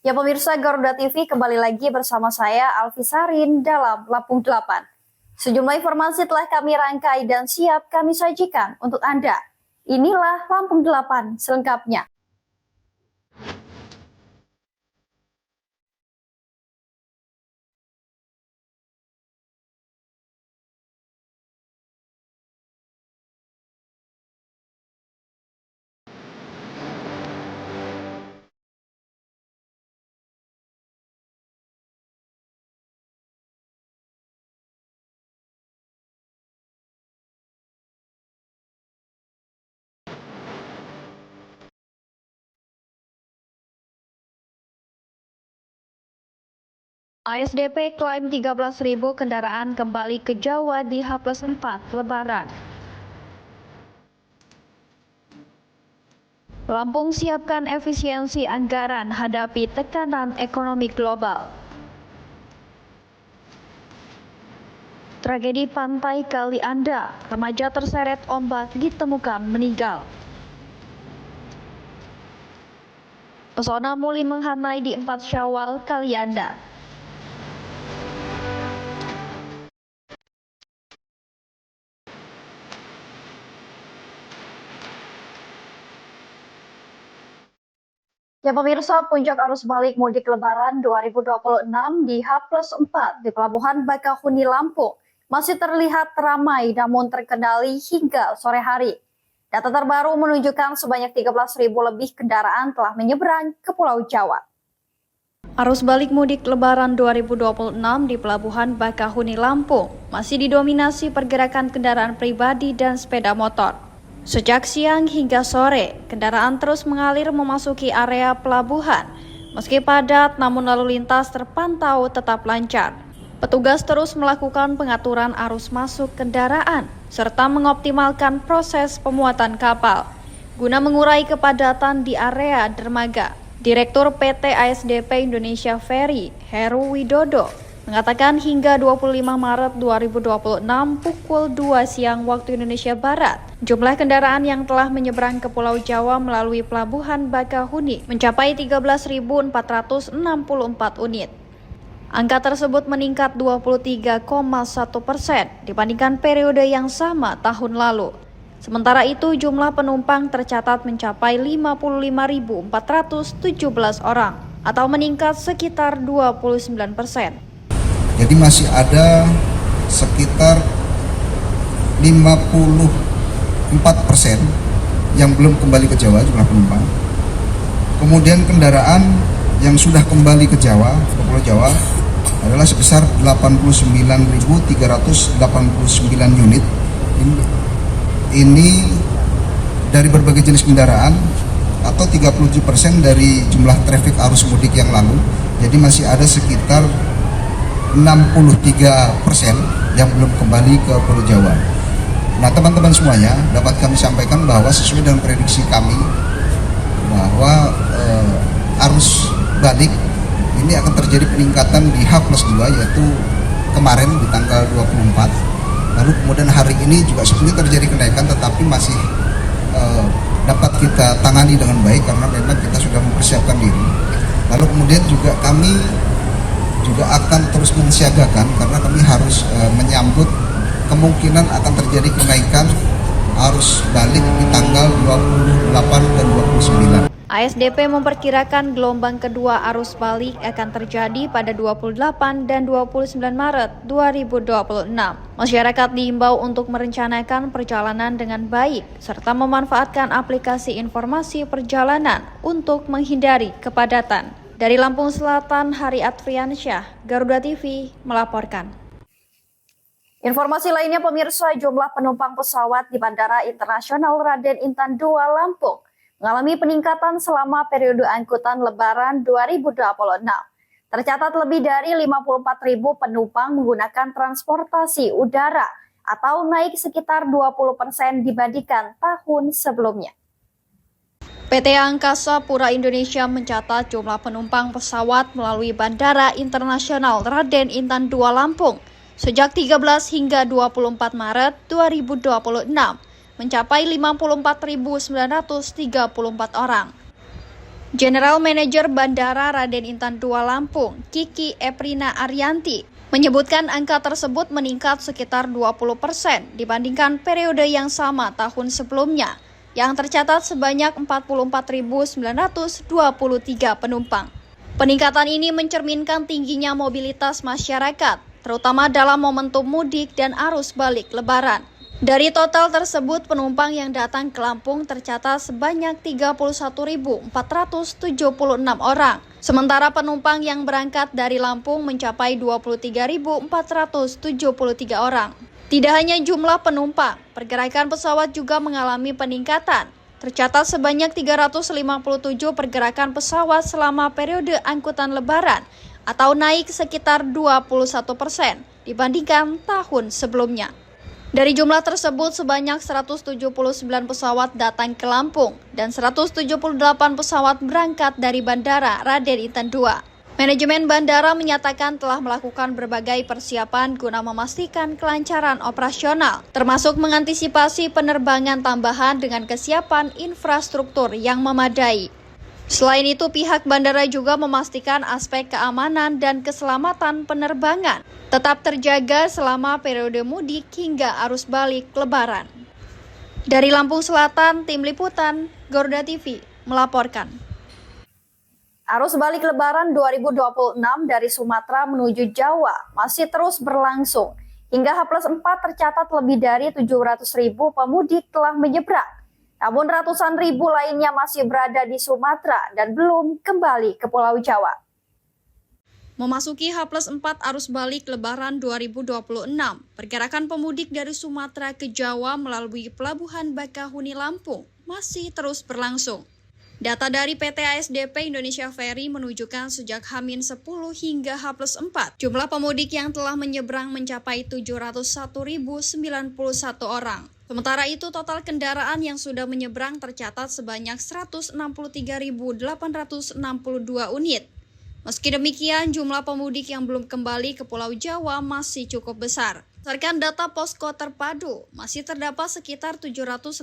Ya pemirsa Garuda TV kembali lagi bersama saya Alfisarin dalam Lampung 8. Sejumlah informasi telah kami rangkai dan siap kami sajikan untuk Anda. Inilah Lampung 8 selengkapnya. ASDP klaim 13.000 kendaraan kembali ke Jawa di H+4 Lebaran. Lampung siapkan efisiensi anggaran hadapi tekanan ekonomi global. Tragedi pantai Kali Anda, remaja terseret ombak ditemukan meninggal. Pesona muli menghanai di 4 Syawal Kali Anda. Ya pemirsa, puncak arus balik mudik Lebaran 2026 di H+4 di Pelabuhan Bakahuni Lampung masih terlihat ramai namun terkendali hingga sore hari. Data terbaru menunjukkan sebanyak 13.000 lebih kendaraan telah menyeberang ke Pulau Jawa. Arus balik mudik Lebaran 2026 di Pelabuhan Bakahuni Lampung masih didominasi pergerakan kendaraan pribadi dan sepeda motor. Sejak siang hingga sore, kendaraan terus mengalir memasuki area pelabuhan. Meski padat, namun lalu lintas terpantau tetap lancar. Petugas terus melakukan pengaturan arus masuk kendaraan, serta mengoptimalkan proses pemuatan kapal, guna mengurai kepadatan di area dermaga. Direktur PT ASDP Indonesia Ferry, Heru Widodo, mengatakan hingga 25 Maret 2026 pukul 2 siang waktu Indonesia Barat, jumlah kendaraan yang telah menyeberang ke Pulau Jawa melalui Pelabuhan Bakahuni mencapai 13.464 unit. Angka tersebut meningkat 23,1% dibandingkan periode yang sama tahun lalu. Sementara itu jumlah penumpang tercatat mencapai 55.417 orang atau meningkat sekitar 29%. Jadi masih ada sekitar 54% yang belum kembali ke Jawa jumlah penumpang. Kemudian kendaraan yang sudah kembali ke Jawa, ke Pulau Jawa adalah sebesar 89.389 unit. Ini dari berbagai jenis kendaraan atau 37% dari jumlah trafik arus mudik yang lalu. Jadi masih ada sekitar 63% yang belum kembali ke Pulau Jawa. Nah teman-teman semuanya, dapat kami sampaikan bahwa sesuai dengan prediksi kami bahwa arus balik ini akan terjadi peningkatan di H+2, yaitu kemarin di tanggal 24. Lalu kemudian hari ini juga sebenarnya terjadi kenaikan, tetapi masih dapat kita tangani dengan baik karena memang kita sudah mempersiapkan diri. Lalu kemudian juga kami akan terus mensiagakan karena kami harus menyambut kemungkinan akan terjadi kenaikan arus balik di tanggal 28 dan 29. ASDP memperkirakan gelombang kedua arus balik akan terjadi pada 28 dan 29 Maret 2026. Masyarakat diimbau untuk merencanakan perjalanan dengan baik serta memanfaatkan aplikasi informasi perjalanan untuk menghindari kepadatan. Dari Lampung Selatan, Hari Adriansyah, Garuda TV melaporkan. Informasi lainnya pemirsa, jumlah penumpang pesawat di Bandara Internasional Raden Intan II Lampung mengalami peningkatan selama periode angkutan Lebaran 2026. Tercatat lebih dari 54.000 penumpang menggunakan transportasi udara atau naik sekitar 20% dibandingkan tahun sebelumnya. PT Angkasa Pura Indonesia mencatat jumlah penumpang pesawat melalui Bandara Internasional Raden Intan II Lampung sejak 13 hingga 24 Maret 2026 mencapai 54.934 orang. General Manager Bandara Raden Intan II Lampung, Kiki Eprina Arianti, menyebutkan angka tersebut meningkat sekitar 20% dibandingkan periode yang sama tahun sebelumnya, yang tercatat sebanyak 44.923 penumpang. Peningkatan ini mencerminkan tingginya mobilitas masyarakat, terutama dalam momentum mudik dan arus balik Lebaran. Dari total tersebut, penumpang yang datang ke Lampung tercatat sebanyak 31.476 orang. Sementara penumpang yang berangkat dari Lampung mencapai 23.473 orang. Tidak hanya jumlah penumpang, pergerakan pesawat juga mengalami peningkatan. Tercatat sebanyak 357 pergerakan pesawat selama periode angkutan Lebaran atau naik sekitar 21% dibandingkan tahun sebelumnya. Dari jumlah tersebut, sebanyak 179 pesawat datang ke Lampung dan 178 pesawat berangkat dari Bandara Raden Intan II. Manajemen bandara menyatakan telah melakukan berbagai persiapan guna memastikan kelancaran operasional, termasuk mengantisipasi penerbangan tambahan dengan kesiapan infrastruktur yang memadai. Selain itu, pihak bandara juga memastikan aspek keamanan dan keselamatan penerbangan tetap terjaga selama periode mudik hingga arus balik Lebaran. Dari Lampung Selatan, Tim Liputan, Garuda TV melaporkan. Arus balik Lebaran 2026 dari Sumatera menuju Jawa masih terus berlangsung. Hingga H+4 tercatat lebih dari 700.000 pemudik telah menyeberang. Namun ratusan ribu lainnya masih berada di Sumatera dan belum kembali ke Pulau Jawa. Memasuki H+4 arus balik Lebaran 2026, pergerakan pemudik dari Sumatera ke Jawa melalui Pelabuhan Bakahuni Lampung masih terus berlangsung. Data dari PT ASDP Indonesia Ferry menunjukkan sejak H-10 hingga H+4, jumlah pemudik yang telah menyeberang mencapai 701.091 orang. Sementara itu, total kendaraan yang sudah menyeberang tercatat sebanyak 163.862 unit. Meski demikian, jumlah pemudik yang belum kembali ke Pulau Jawa masih cukup besar. Berdasarkan data Posko Terpadu, masih terdapat sekitar 756.000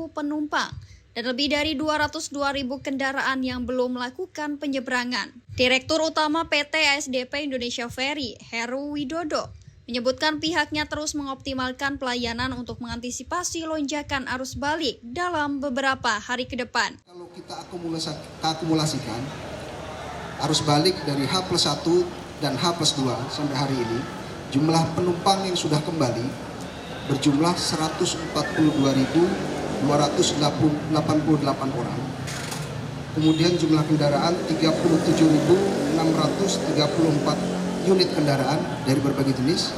penumpang dan lebih dari 202.000 kendaraan yang belum melakukan penyeberangan. Direktur Utama PT ASDP Indonesia Ferry, Heru Widodo, menyebutkan pihaknya terus mengoptimalkan pelayanan untuk mengantisipasi lonjakan arus balik dalam beberapa hari ke depan. Kalau kita akumulasikan arus balik dari H+1 dan H+2 sampai hari ini, jumlah penumpang yang sudah kembali berjumlah 142.288 orang. Kemudian jumlah kendaraan 37.634 unit kendaraan dari berbagai jenis,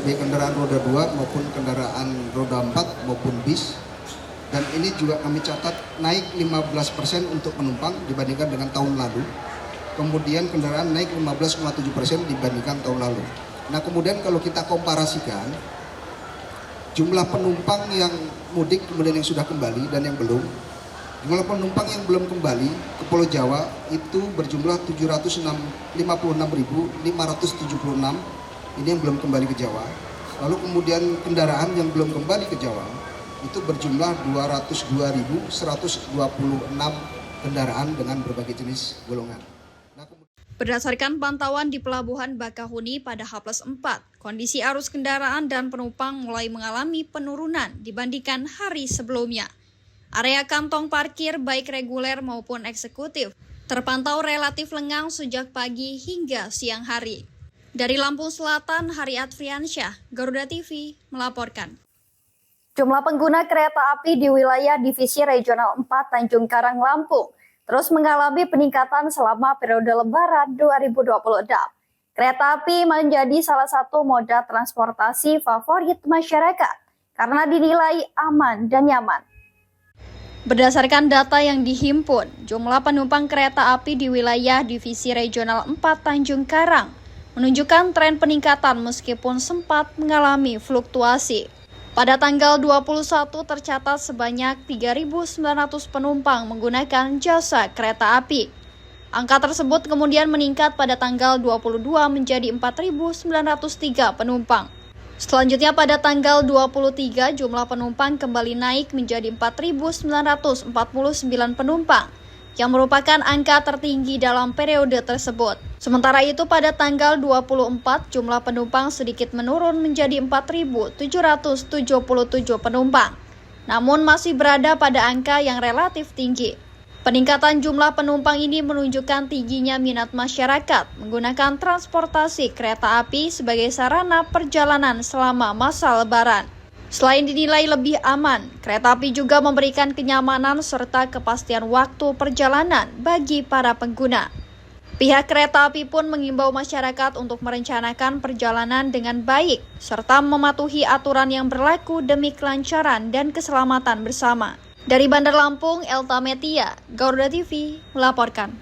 baik kendaraan roda 2 maupun kendaraan roda 4 maupun bis. Dan ini juga kami catat naik 15% untuk penumpang dibandingkan dengan tahun lalu. Kemudian kendaraan naik 15,7% dibandingkan tahun lalu. Nah, kemudian kalau kita komparasikan jumlah penumpang yang mudik kemudian yang sudah kembali dan yang belum, jumlah penumpang yang belum kembali ke Pulau Jawa itu berjumlah 756.576, ini yang belum kembali ke Jawa. Lalu kemudian kendaraan yang belum kembali ke Jawa itu berjumlah 202.126 kendaraan dengan berbagai jenis golongan. Berdasarkan pantauan di Pelabuhan Bakahuni pada H+4, kondisi arus kendaraan dan penumpang mulai mengalami penurunan dibandingkan hari sebelumnya. Area kantong parkir baik reguler maupun eksekutif terpantau relatif lengang sejak pagi hingga siang hari. Dari Lampung Selatan, Haryat Friansyah, Garuda TV melaporkan. Jumlah pengguna kereta api di wilayah Divisi Regional 4 Tanjung Karang, Lampung terus mengalami peningkatan selama periode Lebaran 2026. Kereta api menjadi salah satu moda transportasi favorit masyarakat karena dinilai aman dan nyaman. Berdasarkan data yang dihimpun, jumlah penumpang kereta api di wilayah Divisi Regional 4 Tanjung Karang menunjukkan tren peningkatan meskipun sempat mengalami fluktuasi. Pada tanggal 21 tercatat sebanyak 3.900 penumpang menggunakan jasa kereta api. Angka tersebut kemudian meningkat pada tanggal 22 menjadi 4.903 penumpang. Selanjutnya pada tanggal 23 jumlah penumpang kembali naik menjadi 4.949 penumpang yang merupakan angka tertinggi dalam periode tersebut. Sementara itu pada tanggal 24 jumlah penumpang sedikit menurun menjadi 4.777 penumpang, namun masih berada pada angka yang relatif tinggi. Peningkatan jumlah penumpang ini menunjukkan tingginya minat masyarakat menggunakan transportasi kereta api sebagai sarana perjalanan selama masa Lebaran. Selain dinilai lebih aman, kereta api juga memberikan kenyamanan serta kepastian waktu perjalanan bagi para pengguna. Pihak kereta api pun mengimbau masyarakat untuk merencanakan perjalanan dengan baik, serta mematuhi aturan yang berlaku demi kelancaran dan keselamatan bersama. Dari Bandar Lampung, Elta Metia, Garuda TV, melaporkan.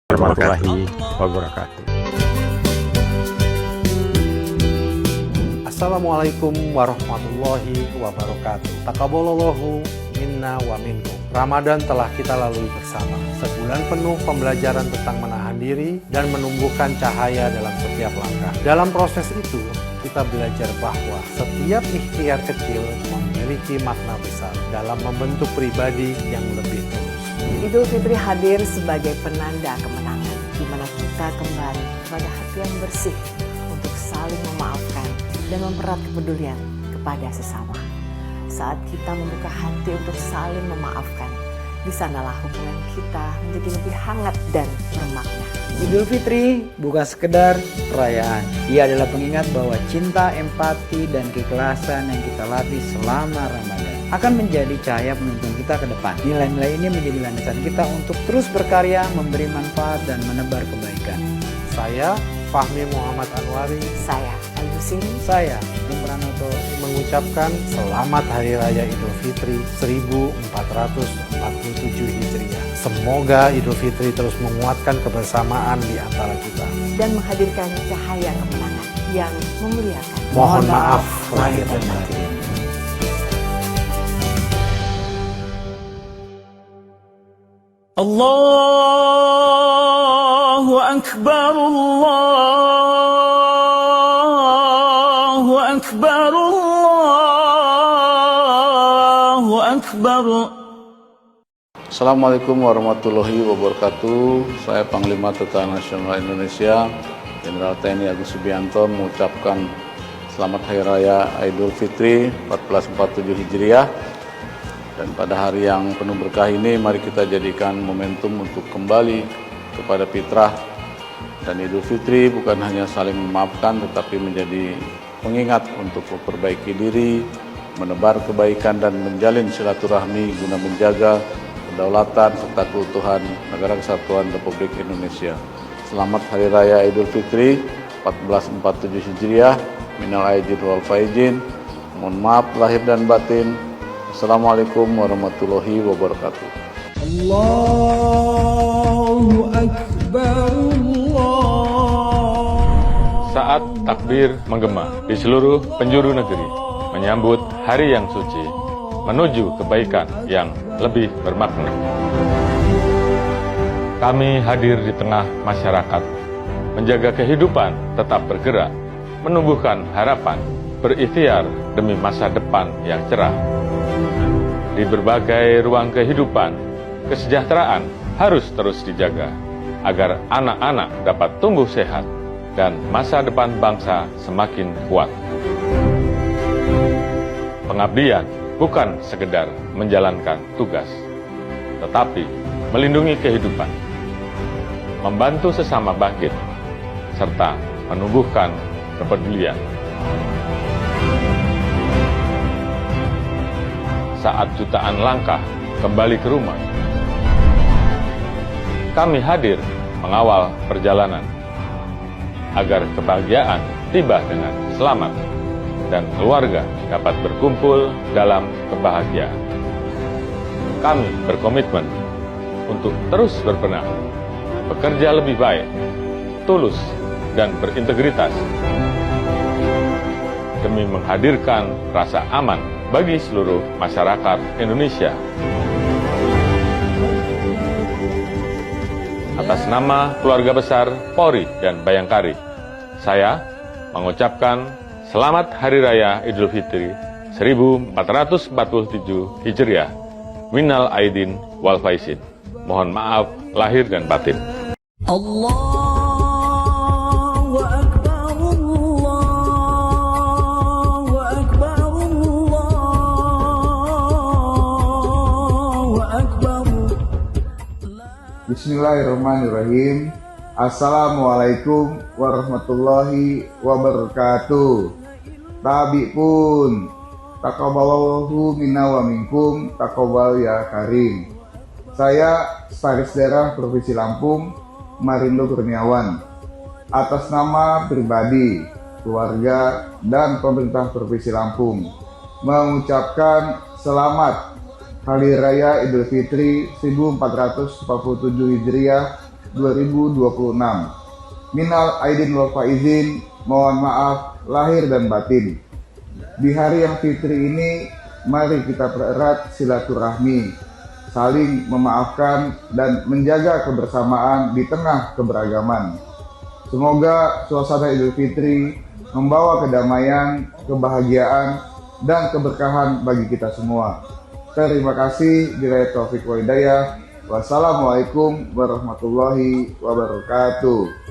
warahmatullahi wabarakatuh. Assalamualaikum warahmatullahi wabarakatuh. Taqabbalallahu minna wa minkum. Ramadan telah kita lalui bersama. Sebulan penuh pembelajaran tentang menahan diri dan menumbuhkan cahaya dalam setiap langkah. Dalam proses itu, kita belajar bahwa setiap ikhtiar kecil memiliki makna besar dalam membentuk pribadi yang lebih tulus. Idul Fitri hadir sebagai penanda kemenangan, di mana kita kembali kepada hati yang bersih untuk saling memaafkan dan mempererat kepedulian kepada sesama. Saat kita membuka hati untuk saling memaafkan, di sanalah hubungan kita menjadi lebih hangat dan bermakna. Idul Fitri bukan sekedar perayaan. Ia adalah pengingat bahwa cinta, empati, dan keikhlasan yang kita latih selama Ramadan akan menjadi cahaya penuntun kita ke depan. Nilai-nilai ini menjadi landasan kita untuk terus berkarya, memberi manfaat, dan menebar kebaikan. Saya, Fahmi Muhammad Anwari. Saya, Alusin. Saya, Bung Pranoto, mengucapkan Selamat Hari Raya Idul Fitri 1447 Hijriah. Semoga Idul Fitri terus menguatkan kebersamaan di antara kita Dan menghadirkan cahaya kemenangan yang memuliakan. Mohon maaf lahir dan batin. Allahu Akbar, Allahu Akbar, Allahu Akbar. Assalamualaikum warahmatullahi wabarakatuh. Saya Panglima Tentara Nasional Indonesia, Jenderal TNI Agus Subianto mengucapkan Selamat Hari Raya Idul Fitri 1447 Hijriah. Dan pada hari yang penuh berkah ini, mari kita jadikan momentum untuk kembali kepada fitrah. Dan Idul Fitri bukan hanya saling memaafkan, tetapi menjadi pengingat untuk memperbaiki diri, menebar kebaikan dan menjalin silaturahmi guna menjaga kedaulatan serta keutuhan Negara Kesatuan Republik Indonesia. Selamat Hari Raya Idul Fitri 1447 Hijriah. Minal aidin wal faizin. Mohon maaf lahir dan batin. Assalamualaikum warahmatullahi wabarakatuh. Allahu Akbar, Allah. Saat takbir menggema di seluruh penjuru negeri menyambut hari yang suci menuju kebaikan yang lebih bermakna. Kami hadir di tengah masyarakat, menjaga kehidupan tetap bergerak, menumbuhkan harapan, berikhtiar demi masa depan yang cerah. Di berbagai ruang kehidupan, kesejahteraan harus terus dijaga agar anak-anak dapat tumbuh sehat dan masa depan bangsa semakin kuat. Pengabdian bukan sekedar menjalankan tugas, tetapi melindungi kehidupan, membantu sesama bangkit, serta menumbuhkan kepedulian. Saat jutaan langkah kembali ke rumah, kami hadir mengawal perjalanan agar kebahagiaan tiba dengan selamat dan keluarga dapat berkumpul dalam kebahagiaan. Kami berkomitmen untuk terus berbenah, bekerja lebih baik, tulus, dan berintegritas demi menghadirkan rasa aman bagi seluruh masyarakat Indonesia. Atas nama keluarga besar Polri dan Bayangkari, saya mengucapkan Selamat Hari Raya Idul Fitri 1447 Hijriah. Minal aidin wal faizin. Mohon maaf lahir dan batin. Allahu Akbar, Allahu Akbar, Allahu Akbar. Bismillahirrahmanirrahim. Assalamualaikum warahmatullahi wabarakatuh. Tabi pun taqabbalallahu minna wa minkum, taqabbal ya karim. Saya Sekretaris Daerah Provinsi Lampung, Marindo Kurniawan, atas nama pribadi, keluarga, dan pemerintah Provinsi Lampung mengucapkan selamat Hari Raya Idul Fitri 1447 Hijriah 2026. Minal aidin wal faizin, mohon maaf lahir dan batin. Di hari yang fitri ini, mari kita pererat silaturahmi, saling memaafkan dan menjaga kebersamaan di tengah keberagaman. Semoga suasana Idul Fitri membawa kedamaian, kebahagiaan, dan keberkahan bagi kita semua. Terima kasih. Billahi taufiq wal hidayah. Wassalamualaikum warahmatullahi wabarakatuh.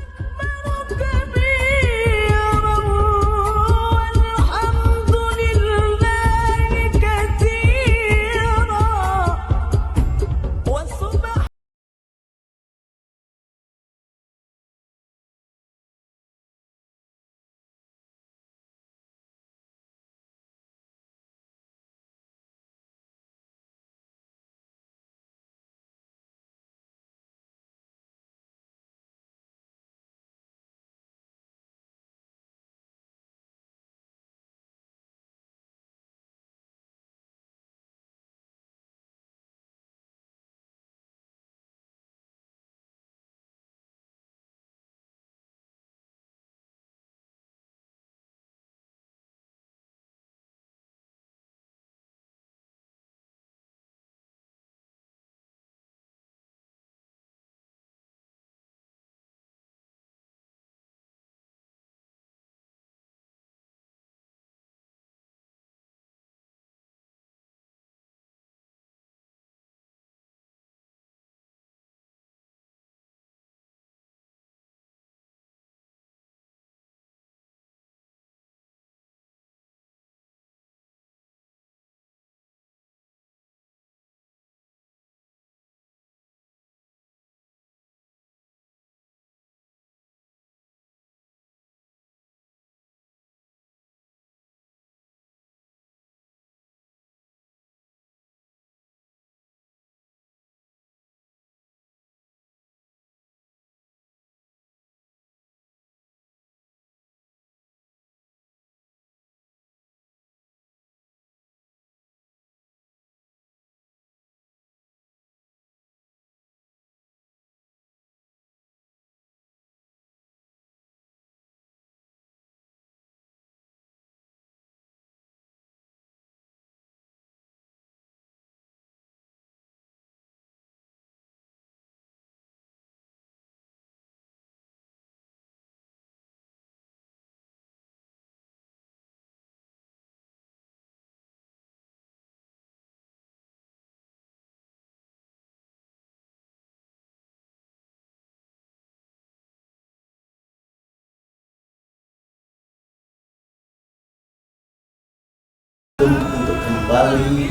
Untuk kembali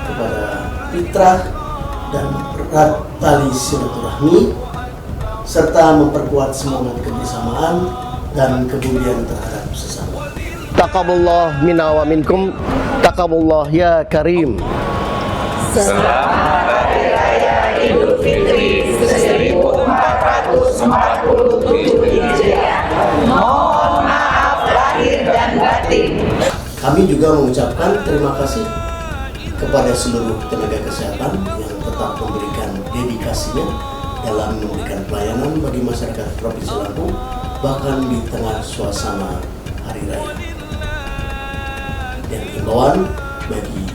kepada fitrah dan mempererat tali silaturahmi serta memperkuat semangat kebersamaan dan kepedulian terhadap sesama. Taqabbalallahu minna wa minkum, taqabbalallahu ya karim. Selamat Hari Raya Idul Fitri 1447 Hijriah. Mohon maaf lahir dan batin. Kami juga mengucapkan terima kasih kepada seluruh tenaga kesehatan yang tetap memberikan dedikasinya dalam memberikan pelayanan bagi masyarakat Provinsi Lampung, bahkan di tengah suasana Hari Raya. Dan himbauan bagi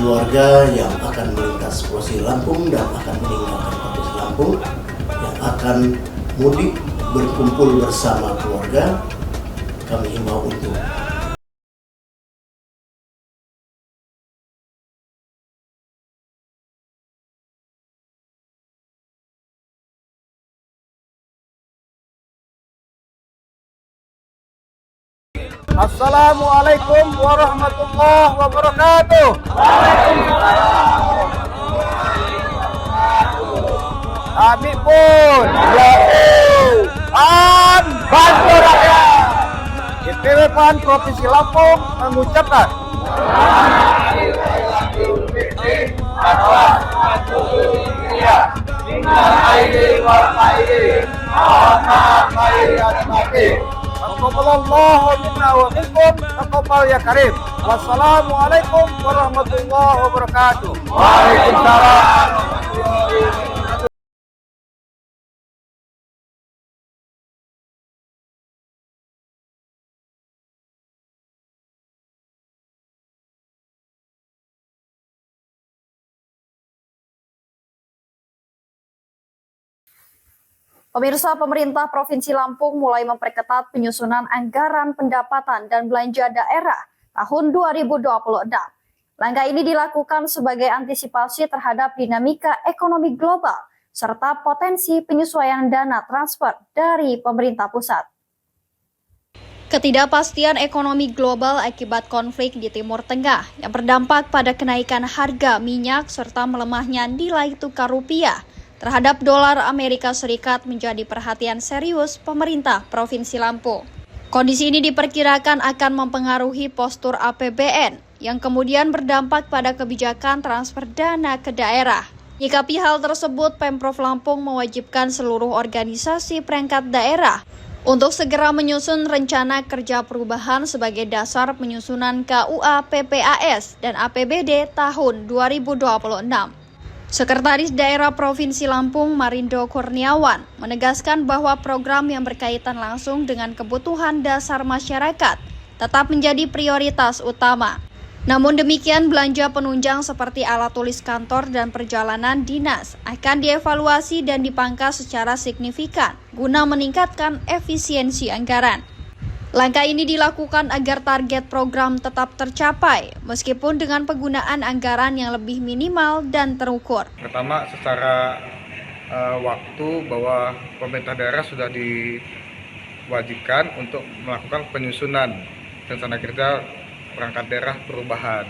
keluarga yang akan melintas Provinsi Lampung dan akan meninggalkan Provinsi Lampung, yang akan mudik berkumpul bersama keluarga, kami himbau untuk Assalamualaikum warahmatullahi wabarakatuh. Kami pun bantu rakyat. DPW PAN Provinsi Lampung mengucapkan Taqabbalallahu minna wa minkum, taqabbal ya karim. Wassalamualaikum warahmatullahi wabarakatuh. Waalaikumsalam. Pemirsa, pemerintah Provinsi Lampung mulai memperketat penyusunan anggaran pendapatan dan belanja daerah tahun 2026. Langkah ini dilakukan sebagai antisipasi terhadap dinamika ekonomi global serta potensi penyesuaian dana transfer dari pemerintah pusat. Ketidakpastian ekonomi global akibat konflik di Timur Tengah yang berdampak pada kenaikan harga minyak serta melemahnya nilai tukar rupiah terhadap dolar Amerika Serikat menjadi perhatian serius pemerintah Provinsi Lampung. Kondisi ini diperkirakan akan mempengaruhi postur APBN yang kemudian berdampak pada kebijakan transfer dana ke daerah. Menyikapi hal tersebut, Pemprov Lampung mewajibkan seluruh organisasi perangkat daerah untuk segera menyusun rencana kerja perubahan sebagai dasar penyusunan KUA PPAS dan APBD tahun 2026. Sekretaris Daerah Provinsi Lampung Marindo Kurniawan menegaskan bahwa program yang berkaitan langsung dengan kebutuhan dasar masyarakat tetap menjadi prioritas utama. Namun demikian, belanja penunjang seperti alat tulis kantor dan perjalanan dinas akan dievaluasi dan dipangkas secara signifikan guna meningkatkan efisiensi anggaran. Langkah ini dilakukan agar target program tetap tercapai, meskipun dengan penggunaan anggaran yang lebih minimal dan terukur. Pertama, secara waktu bahwa pemerintah daerah sudah diwajibkan untuk melakukan penyusunan rencana kerja perangkat daerah perubahan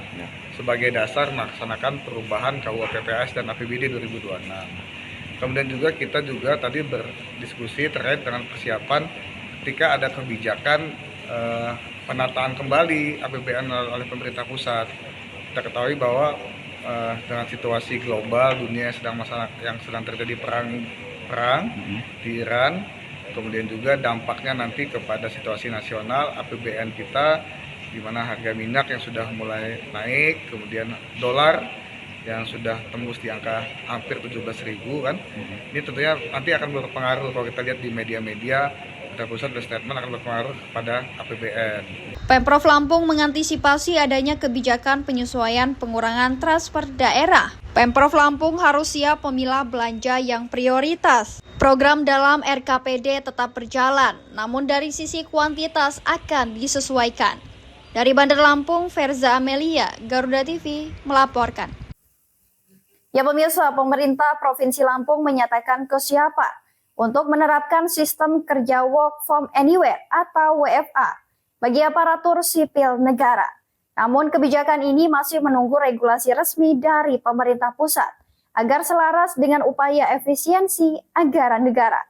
sebagai dasar melaksanakan perubahan KUA PPAS dan APBD 2026. Kemudian kita juga tadi berdiskusi terkait dengan persiapan ketika ada kebijakan penataan kembali APBN oleh pemerintah pusat. Kita ketahui bahwa dengan situasi global dunia yang sedang terjadi perang di Iran, kemudian juga dampaknya nanti kepada situasi nasional APBN kita, di mana harga minyak yang sudah mulai naik, kemudian dolar yang sudah tembus di angka hampir 17.000 kan. Ini tentunya nanti akan berpengaruh kalau kita lihat di media-media, pusat berstatement akan berpengaruh pada APBN. Pemprov Lampung mengantisipasi adanya kebijakan penyesuaian pengurangan transfer daerah. Pemprov Lampung harus siap memilah belanja yang prioritas. Program dalam RKPD tetap berjalan, namun dari sisi kuantitas akan disesuaikan. Dari Bandar Lampung, Verza Amelia, Garuda TV, melaporkan. Ya pemirsa, pemerintah Provinsi Lampung menyatakan kesiapan untuk menerapkan sistem kerja work from anywhere atau WFA bagi aparatur sipil negara. Namun kebijakan ini masih menunggu regulasi resmi dari pemerintah pusat agar selaras dengan upaya efisiensi anggaran negara.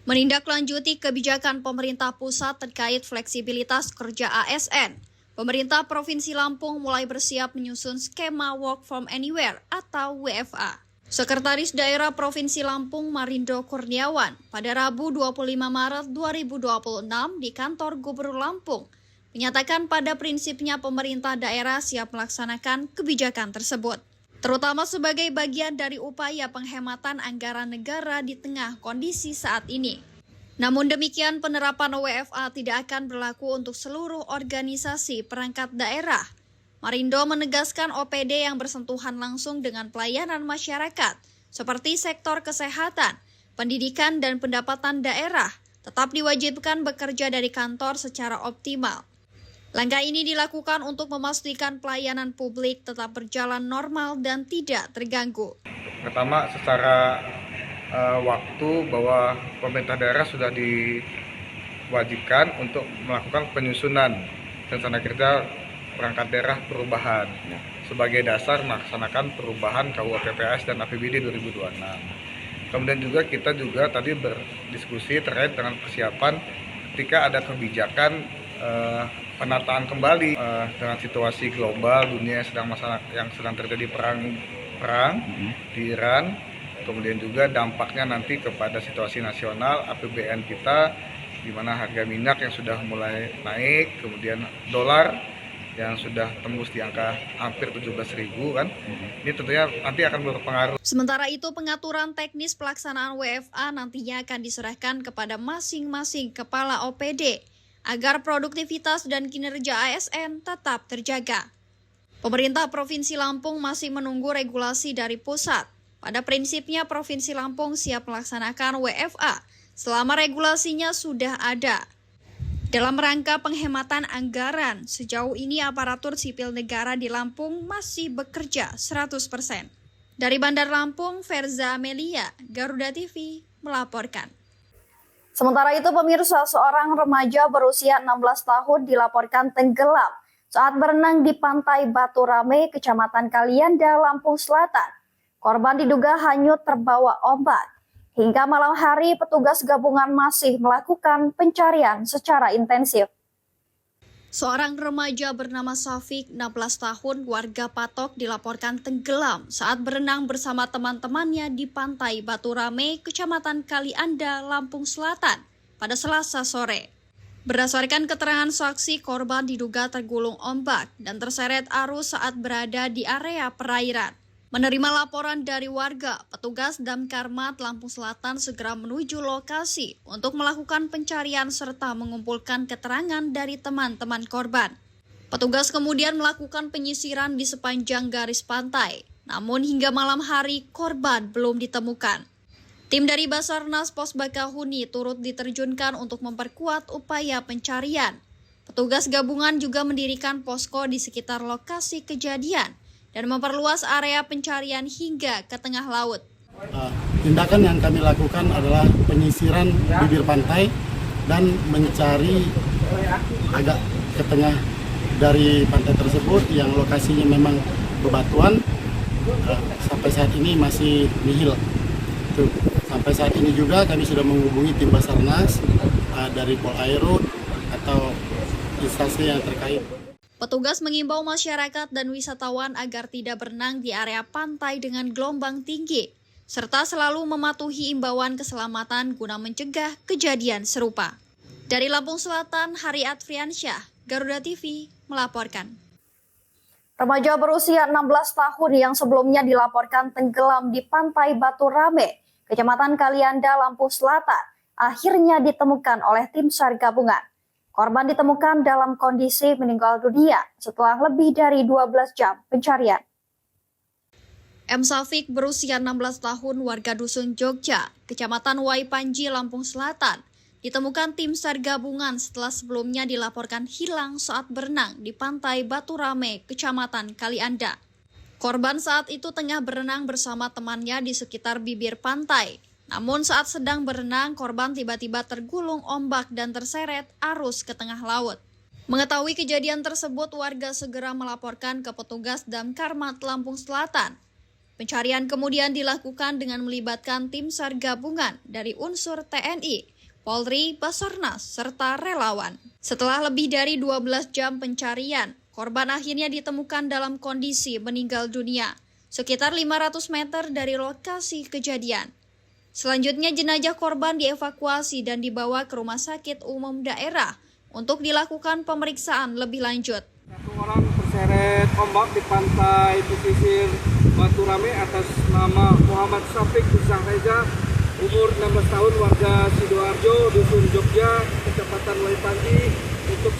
Menindaklanjuti kebijakan pemerintah pusat terkait fleksibilitas kerja ASN, pemerintah Provinsi Lampung mulai bersiap menyusun skema work from anywhere atau WFA. Sekretaris Daerah Provinsi Lampung Marindo Kurniawan pada Rabu 25 Maret 2026 di kantor Gubernur Lampung menyatakan pada prinsipnya pemerintah daerah siap melaksanakan kebijakan tersebut, terutama sebagai bagian dari upaya penghematan anggaran negara di tengah kondisi saat ini. Namun demikian, penerapan WFA tidak akan berlaku untuk seluruh organisasi perangkat daerah. Marindo menegaskan OPD yang bersentuhan langsung dengan pelayanan masyarakat, seperti sektor kesehatan, pendidikan, dan pendapatan daerah, tetap diwajibkan bekerja dari kantor secara optimal. Langkah ini dilakukan untuk memastikan pelayanan publik tetap berjalan normal dan tidak terganggu. Pertama, secara waktu bahwa pemerintah daerah sudah diwajibkan untuk melakukan penyusunan rencana kerja perangkat daerah perubahan sebagai dasar melaksanakan perubahan KUA PPAS dan APBD 2026. Kemudian kita juga tadi berdiskusi terkait dengan persiapan ketika ada kebijakan penataan kembali dengan situasi global dunia yang sedang terjadi perang di Iran, kemudian juga dampaknya nanti kepada situasi nasional APBN kita, di mana harga minyak yang sudah mulai naik, kemudian dolar yang sudah tembus di angka hampir 17.000 kan. Ini tentunya nanti akan berpengaruh. Sementara itu, pengaturan teknis pelaksanaan WFA nantinya akan diserahkan kepada masing-masing kepala OPD agar produktivitas dan kinerja ASN tetap terjaga. Pemerintah Provinsi Lampung masih menunggu regulasi dari pusat. Pada prinsipnya Provinsi Lampung siap melaksanakan WFA selama regulasinya sudah ada. Dalam rangka penghematan anggaran, sejauh ini aparatur sipil negara di Lampung masih bekerja 100%. Dari Bandar Lampung, Verza Amelia, Garuda TV, melaporkan. Sementara itu, pemirsa, seorang remaja berusia 16 tahun dilaporkan tenggelam saat berenang di pantai Batu Rame, Kecamatan Kalianda, Lampung Selatan. Korban diduga hanyut terbawa ombak. Hingga malam hari, petugas gabungan masih melakukan pencarian secara intensif. Seorang remaja bernama Safik, 16 tahun, warga Patok, dilaporkan tenggelam saat berenang bersama teman-temannya di pantai Batu Rame, Kecamatan Kalianda, Lampung Selatan, pada Selasa sore. Berdasarkan keterangan saksi, korban diduga tergulung ombak dan terseret arus saat berada di area perairan. Menerima laporan dari warga, petugas Damkarmat Lampung Selatan segera menuju lokasi untuk melakukan pencarian serta mengumpulkan keterangan dari teman-teman korban. Petugas kemudian melakukan penyisiran di sepanjang garis pantai, namun hingga malam hari korban belum ditemukan. Tim dari Basarnas Pos Bakahuni turut diterjunkan untuk memperkuat upaya pencarian. Petugas gabungan juga mendirikan posko di sekitar lokasi kejadian dan memperluas area pencarian hingga ke tengah laut. Tindakan yang kami lakukan adalah penyisiran bibir pantai dan mencari agak ke tengah dari pantai tersebut yang lokasinya memang bebatuan. Sampai saat ini masih nihil. Sampai saat ini juga kami sudah menghubungi tim Basarnas dari Polairut atau instansi yang terkait. Petugas mengimbau masyarakat dan wisatawan agar tidak berenang di area pantai dengan gelombang tinggi, serta selalu mematuhi imbauan keselamatan guna mencegah kejadian serupa. Dari Lampung Selatan, Hari Adriansyah, Garuda TV, melaporkan. Remaja berusia 16 tahun yang sebelumnya dilaporkan tenggelam di pantai Batu Rame, Kecamatan Kalianda, Lampung Selatan, akhirnya ditemukan oleh tim SAR gabungan. Korban ditemukan dalam kondisi meninggal dunia setelah lebih dari 12 jam pencarian. M. Safik berusia 16 tahun, warga Dusun Jogja, Kecamatan Waipanji, Lampung Selatan, ditemukan tim SAR gabungan setelah sebelumnya dilaporkan hilang saat berenang di pantai Batu Rame, Kecamatan Kalianda. Korban saat itu tengah berenang bersama temannya di sekitar bibir pantai. Namun saat sedang berenang, korban tiba-tiba tergulung ombak dan terseret arus ke tengah laut. Mengetahui kejadian tersebut, warga segera melaporkan ke petugas Damkarmat Lampung Selatan. Pencarian kemudian dilakukan dengan melibatkan tim SAR gabungan dari unsur TNI, Polri, Basarnas, serta relawan. Setelah lebih dari 12 jam pencarian, korban akhirnya ditemukan dalam kondisi meninggal dunia, sekitar 500 meter dari lokasi kejadian. Selanjutnya jenazah korban dievakuasi dan dibawa ke Rumah Sakit Umum Daerah untuk dilakukan pemeriksaan lebih lanjut. Satu orang terseret ombak di pantai pesisir Batu Rame atas nama Muhammad Safik Usah Reza, umur 16 tahun, warga Sidoarjo, Dusun Jogja, Kecamatan Waipanji. Untuk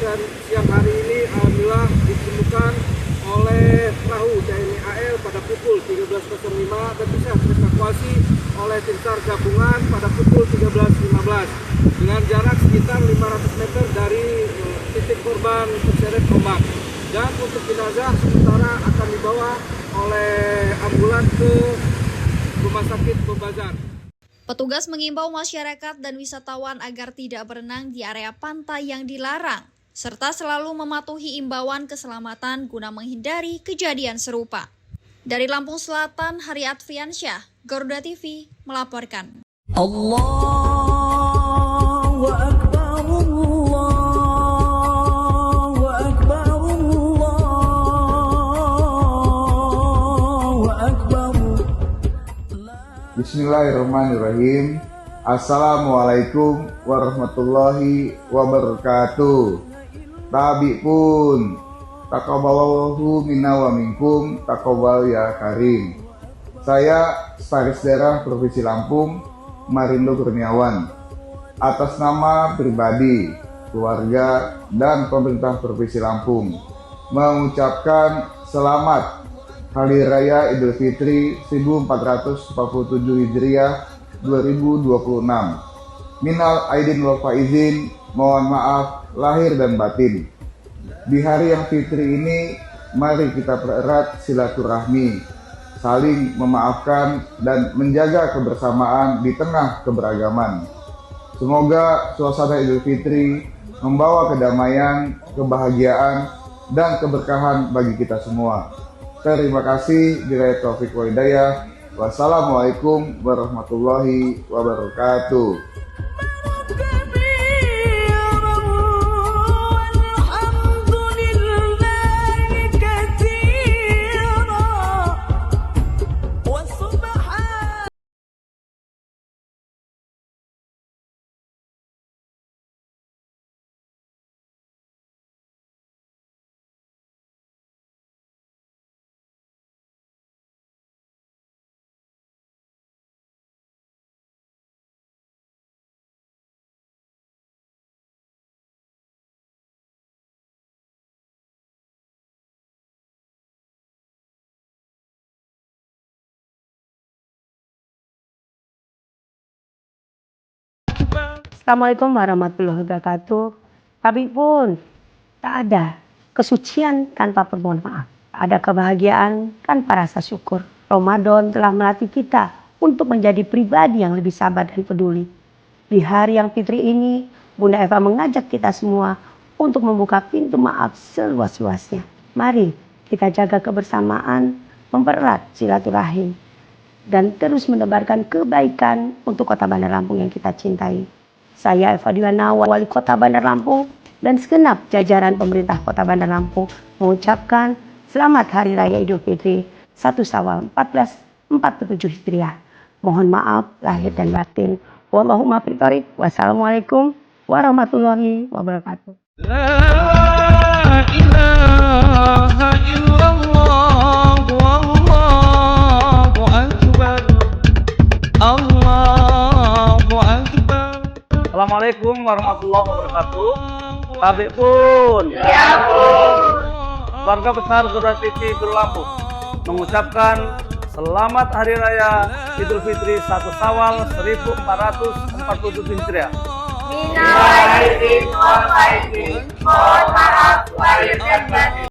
siang hari ini alhamdulillah ditemukan oleh perahu TNI AL pada pukul 13.05 dan bisa dievakuasi oleh tim SAR gabungan pada pukul 13.15 dengan jarak sekitar 500 meter dari titik korban terseret ombak. Dan untuk jenazah sementara akan dibawa oleh ambulans ke Rumah Sakit Pembazar. Petugas mengimbau masyarakat dan wisatawan agar tidak berenang di area pantai yang dilarang, serta selalu mematuhi imbauan keselamatan guna menghindari kejadian serupa. Dari Lampung Selatan, Hari Adriansyah, Garuda TV, melaporkan. Allahu Akbar, Allahu Akbar, Allahu Akbar. Bismillahirrahmanirrahim. Assalamualaikum warahmatullahi wabarakatuh. Tabi pun taqabbalallahu minna wa minkum, taqabbal ya karim. Saya Sekretaris Daerah Provinsi Lampung, Marindo Kurniawan, atas nama pribadi, keluarga, dan pemerintah Provinsi Lampung mengucapkan selamat Hari Raya Idul Fitri 1447 Hijriah 2026. Minal aidin wal faizin, mohon maaf lahir dan batin. Di hari yang fitri ini, mari kita pererat silaturahmi, saling memaafkan dan menjaga kebersamaan di tengah keberagaman. Semoga suasana Idul Fitri membawa kedamaian, kebahagiaan, dan keberkahan bagi kita semua. Terima kasih. Billahi taufiq wa hidayah. Wassalamualaikum warahmatullahi wabarakatuh. Assalamualaikum warahmatullahi wabarakatuh. Tapi pun tak ada kesucian tanpa permohonan maaf. Tak ada kebahagiaan tanpa rasa syukur. Ramadan telah melatih kita untuk menjadi pribadi yang lebih sabar dan peduli. Di hari yang fitri ini, Bunda Eva mengajak kita semua untuk membuka pintu maaf seluas-luasnya. Mari kita jaga kebersamaan, mempererat silaturahim, dan terus menebarkan kebaikan untuk Kota Bandar Lampung yang kita cintai. Saya Eva Diwana, Wali Kota Bandar Lampung, dan segenap jajaran pemerintah Kota Bandar Lampung mengucapkan Selamat Hari Raya Idul Fitri 1 Syawal 1447 Hijriah. Mohon maaf lahir dan batin. Wallahumma fiqarik. Wassalamualaikum warahmatullahi wabarakatuh. La ilaha illallah wallahu akbar. Allahu akbar. Assalamualaikum warahmatullahi wabarakatuh. Tapi pun, keluarga besar Garuda TV Guru Lampung mengucapkan Selamat Hari Raya Idul Fitri 1 Syawal 1447 Hijriah. Minal aidin wal faizin, mohon maaf lahir dan batin.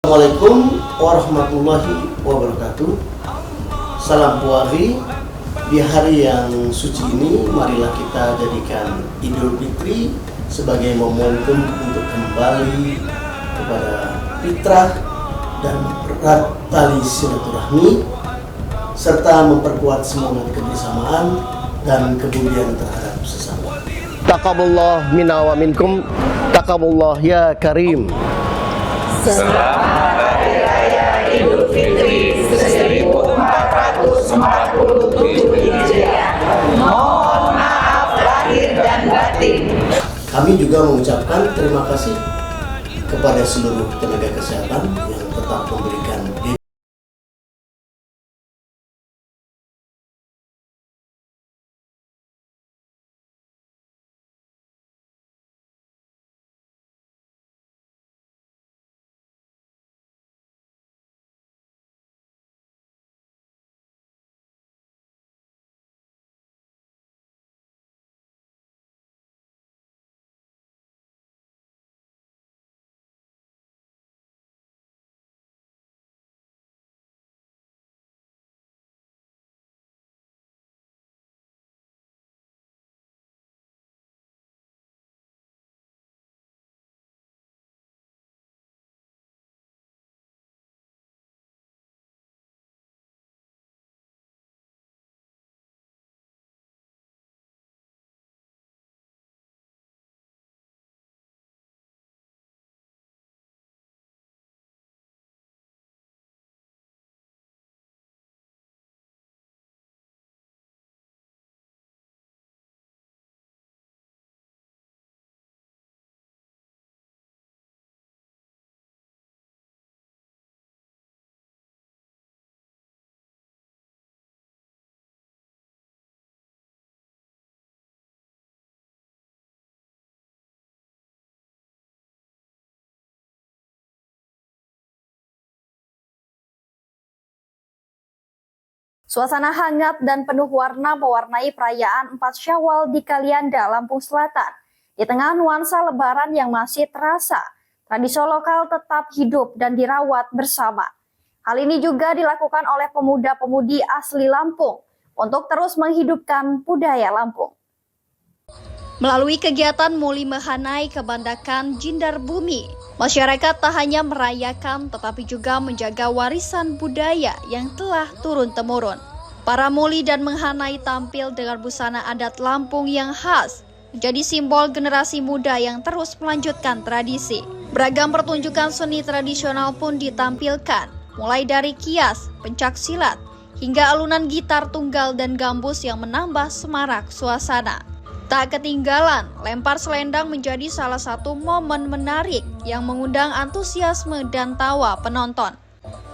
Assalamualaikum warahmatullahi wabarakatuh. Salam puari. Di hari yang suci ini, marilah kita jadikan Idul Fitri sebagai momentum untuk kembali kepada fitrah dan mempererat tali silaturahmi serta memperkuat semangat kebersamaan dan kemudian terhadap sesama. Taqabbalallahu minna wa minkum. Taqabbalallahu ya karim. Selamat Hari Raya Idul Fitri 1447 Hijriah. Mohon maaf lahir dan batin. Kami juga mengucapkan terima kasih kepada seluruh tenaga kesehatan yang tetap memberikan Suasana hangat dan penuh warna mewarnai perayaan 4 Syawal di Kalianda, Lampung Selatan. Di tengah nuansa lebaran yang masih terasa, tradisi lokal tetap hidup dan dirawat bersama. Hal ini juga dilakukan oleh pemuda-pemudi asli Lampung untuk terus menghidupkan budaya Lampung. Melalui kegiatan Muli Mehanai Kebandakan Jindar Bumi, masyarakat tak hanya merayakan tetapi juga menjaga warisan budaya yang telah turun-temurun. Para muli dan menghanai tampil dengan busana adat Lampung yang khas, menjadi simbol generasi muda yang terus melanjutkan tradisi. Beragam pertunjukan seni tradisional pun ditampilkan, mulai dari kias, pencak silat, hingga alunan gitar tunggal dan gambus yang menambah semarak suasana. Tak ketinggalan, lempar selendang menjadi salah satu momen menarik yang mengundang antusiasme dan tawa penonton.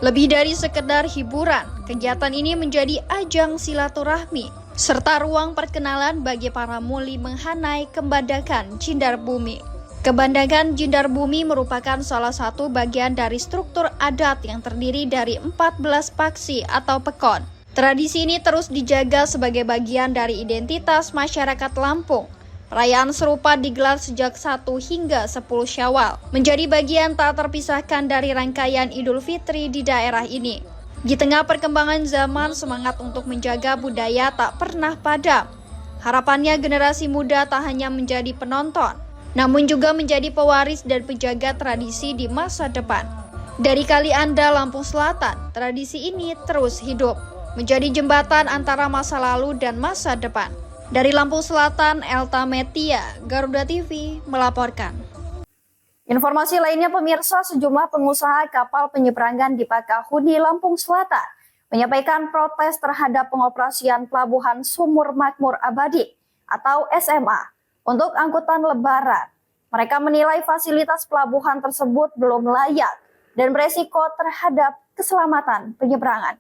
Lebih dari sekedar hiburan, kegiatan ini menjadi ajang silaturahmi serta ruang perkenalan bagi para muli menghanai Kebandakan Jindar Bumi. Kebandakan Jindar Bumi merupakan salah satu bagian dari struktur adat yang terdiri dari 14 paksi atau pekon. Tradisi ini terus dijaga sebagai bagian dari identitas masyarakat Lampung. Perayaan serupa digelar sejak 1 hingga 10 Syawal, menjadi bagian tak terpisahkan dari rangkaian Idul Fitri di daerah ini. Di tengah perkembangan zaman, semangat untuk menjaga budaya tak pernah padam. Harapannya generasi muda tak hanya menjadi penonton, namun juga menjadi pewaris dan penjaga tradisi di masa depan. Dari Kalianda, Lampung Selatan, tradisi ini terus hidup, menjadi jembatan antara masa lalu dan masa depan. Dari Lampung Selatan, Elta Metia, Garuda TV melaporkan. Informasi lainnya pemirsa, sejumlah pengusaha kapal penyeberangan di Bakahuni, Lampung Selatan menyampaikan protes terhadap pengoperasian Pelabuhan Sumur Makmur Abadi atau SMA untuk angkutan lebaran. Mereka menilai fasilitas pelabuhan tersebut belum layak dan beresiko terhadap keselamatan penyeberangan.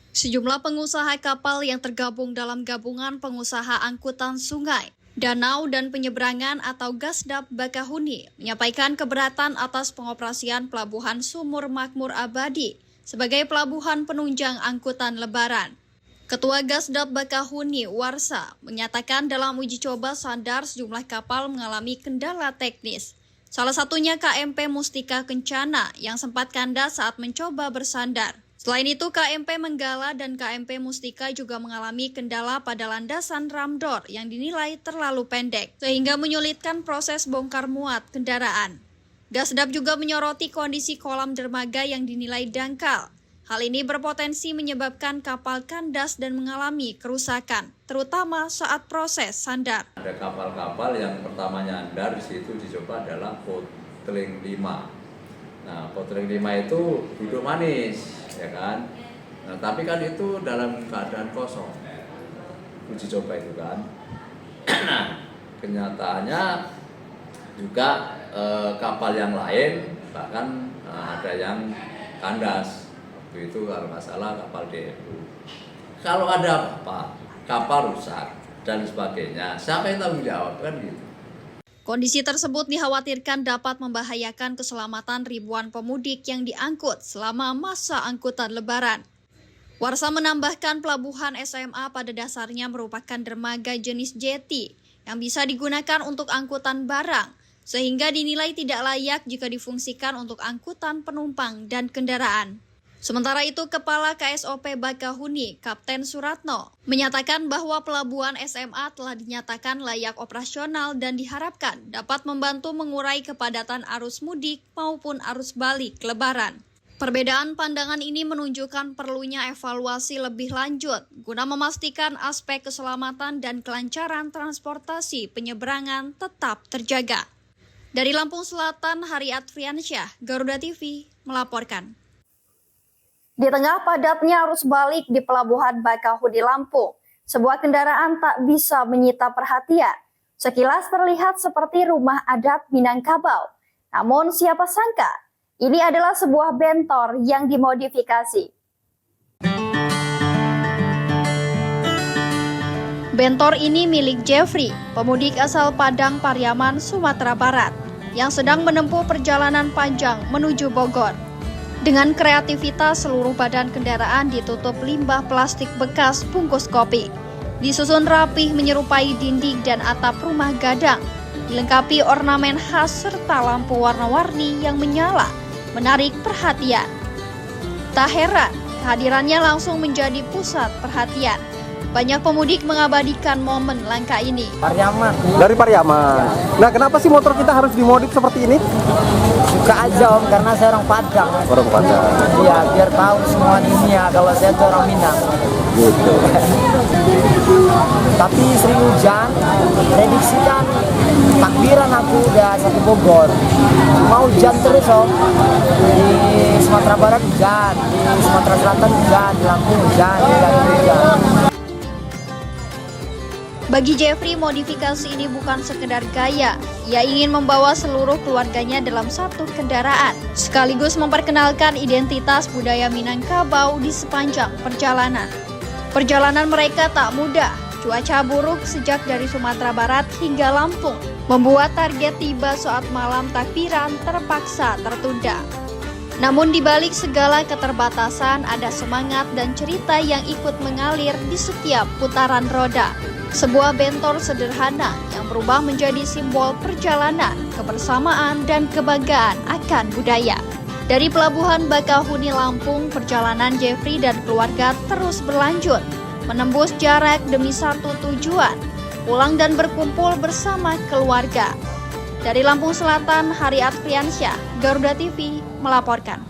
Sejumlah pengusaha kapal yang tergabung dalam gabungan pengusaha angkutan sungai, danau dan penyeberangan atau Gasdap Bakahuni menyampaikan keberatan atas pengoperasian Pelabuhan Sumur Makmur Abadi sebagai pelabuhan penunjang angkutan lebaran. Ketua Gasdap Bakahuni, Warsa, menyatakan dalam uji coba sandar sejumlah kapal mengalami kendala teknis. Salah satunya KMP Mustika Kencana yang sempat kandas saat mencoba bersandar. Selain itu, KMP Menggala dan KMP Mustika juga mengalami kendala pada landasan ramdor yang dinilai terlalu pendek, sehingga menyulitkan proses bongkar muat kendaraan. Gasdap juga menyoroti kondisi kolam dermaga yang dinilai dangkal. Hal ini berpotensi menyebabkan kapal kandas dan mengalami kerusakan, terutama saat proses sandar. Ada kapal-kapal yang pertamanya andar, di situ dicoba adalah Potling 5. Nah, Potling 5 itu duduk manis, ya kan? Nah, tapi kan itu dalam keadaan kosong. Uji coba itu kan. Nah, kenyataannya juga kapal yang lain bahkan ada yang kandas. Waktu itu kalau nggak salah kapal DFU. Kalau ada apa, kapal rusak dan sebagainya, siapa yang tanggung jawab kan gitu. Kondisi tersebut dikhawatirkan dapat membahayakan keselamatan ribuan pemudik yang diangkut selama masa angkutan lebaran. Warsa menambahkan pelabuhan SMA pada dasarnya merupakan dermaga jenis jetty yang bisa digunakan untuk angkutan barang, sehingga dinilai tidak layak jika difungsikan untuk angkutan penumpang dan kendaraan. Sementara itu, Kepala KSOP Bakahuni, Kapten Suratno, menyatakan bahwa pelabuhan SMA telah dinyatakan layak operasional dan diharapkan dapat membantu mengurai kepadatan arus mudik maupun arus balik lebaran. Perbedaan pandangan ini menunjukkan perlunya evaluasi lebih lanjut guna memastikan aspek keselamatan dan kelancaran transportasi penyeberangan tetap terjaga. Dari Lampung Selatan, Haryat Friansyah, Garuda TV melaporkan. Di tengah padatnya arus balik di Pelabuhan Bakahuni Lampung, sebuah kendaraan tak bisa menyita perhatian. Sekilas terlihat seperti rumah adat Minangkabau. Namun siapa sangka, ini adalah sebuah bentor yang dimodifikasi. Bentor ini milik Jeffrey, pemudik asal Padang Pariaman, Sumatera Barat, yang sedang menempuh perjalanan panjang menuju Bogor. Dengan kreativitas, seluruh badan kendaraan ditutup limbah plastik bekas bungkus kopi. Disusun rapih menyerupai dinding dan atap rumah gadang. Dilengkapi ornamen khas serta lampu warna-warni yang menyala, menarik perhatian. Tak heran, kehadirannya langsung menjadi pusat perhatian. Banyak pemudik mengabadikan momen langka ini. Pariaman. Dari Pariaman. Nah, kenapa sih motor kita harus dimodif seperti ini? Suka aja Om, karena saya orang Padang. Orang Padang. Iya, biar tahu semua dunia kalau saya itu orang Minang. Gitu. Tapi sering hujan, prediksikan takbiran aku udah satu Bogor. Mau hujan terus Om. Di Sumatera Barat hujan, di Sumatera Selatan hujan, di Lampung hujan, di Bali hujan. Bagi Jeffrey, modifikasi ini bukan sekedar gaya. Ia ingin membawa seluruh keluarganya dalam satu kendaraan, sekaligus memperkenalkan identitas budaya Minangkabau di sepanjang perjalanan. Perjalanan mereka tak mudah. Cuaca buruk sejak dari Sumatera Barat hingga Lampung membuat target tiba saat malam takbiran terpaksa tertunda. Namun di balik segala keterbatasan ada semangat dan cerita yang ikut mengalir di setiap putaran roda. Sebuah bentor sederhana yang berubah menjadi simbol perjalanan, kebersamaan, dan kebanggaan akan budaya. Dari Pelabuhan Bakahuni Lampung, perjalanan Jeffrey dan keluarga terus berlanjut, menembus jarak demi satu tujuan, pulang dan berkumpul bersama keluarga. Dari Lampung Selatan, Hari Arfiansyah, Garuda TV melaporkan.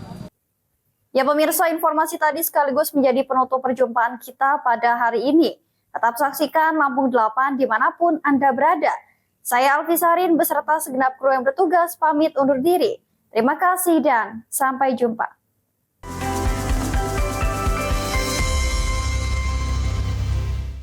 Ya pemirsa, informasi tadi sekaligus menjadi penutup perjumpaan kita pada hari ini. Tetap saksikan Lampung 8 dimanapun Anda berada. Saya Alfisarin beserta segenap kru yang bertugas pamit undur diri. Terima kasih dan sampai jumpa.